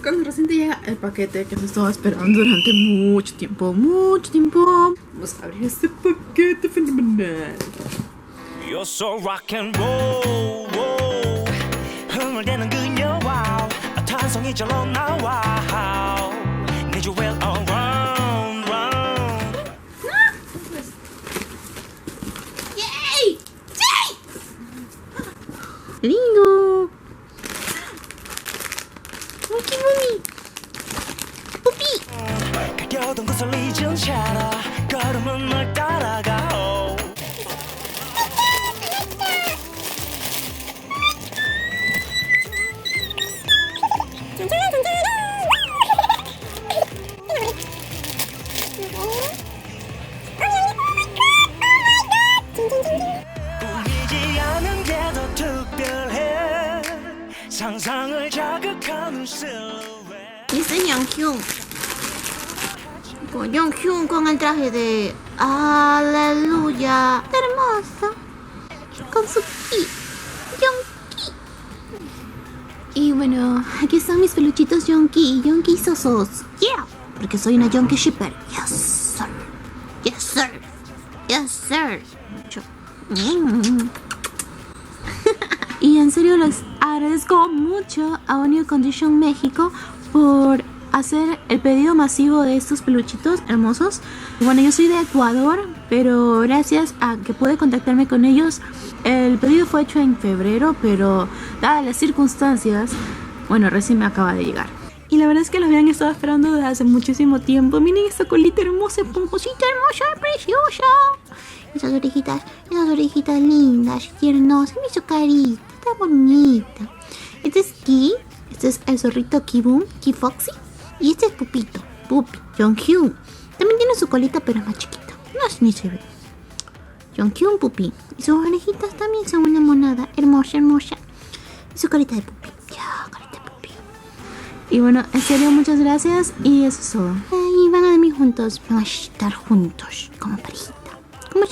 Cuando recién te llega el paquete que se estaba esperando durante mucho tiempo, vamos a abrir este paquete fenomenal. You're so rock and roll, roll. 흥얼대는 그녀와 탄성이 절로 나와. Need you well around, round. ¡Yay! ¡Yay! ¡Lindo! ¡Monkey Mommy! ¡Pupi! 가려던 곳을 잊은 채로 걸음은 널 따라가. Este es Jonghyun. Con Jonghyun con el traje de aleluya. Hermoso. Con su ki. Jongkey. Y bueno, aquí están mis peluchitos Jongkey. Jongkey sosos. Yeah. Porque soy una Jongkey shipper. Yes, sir. Yes, sir. Yes, sir. Y en serio les agradezco mucho a Onew Condition México por hacer el pedido masivo de estos peluchitos hermosos. Bueno, yo soy de Ecuador, pero gracias a que pude contactarme con ellos, el pedido fue hecho en febrero, pero dadas las circunstancias, bueno, recién me acaba de llegar. Y la verdad es que los habían estado esperando desde hace muchísimo tiempo. Miren esta colita hermosa, esponjosita, hermosa, preciosa. Esas orejitas lindas, tiernosas. Mira su carita, está bonita. Este es Key, este es el zorrito Kibum, Key Foxy. Y este es Pupito, Pupi, Jonghyun. También tiene su colita, pero es más chiquita. No es ni se ve. Jonghyun, Pupi. Y sus orejitas también son una monada, hermosa, hermosa. Y su carita de Pupi. Ya, carita de Pupi. Y bueno, en serio, muchas gracias. Y eso es todo. Y van a dormir juntos, van a estar juntos, como parejita. Como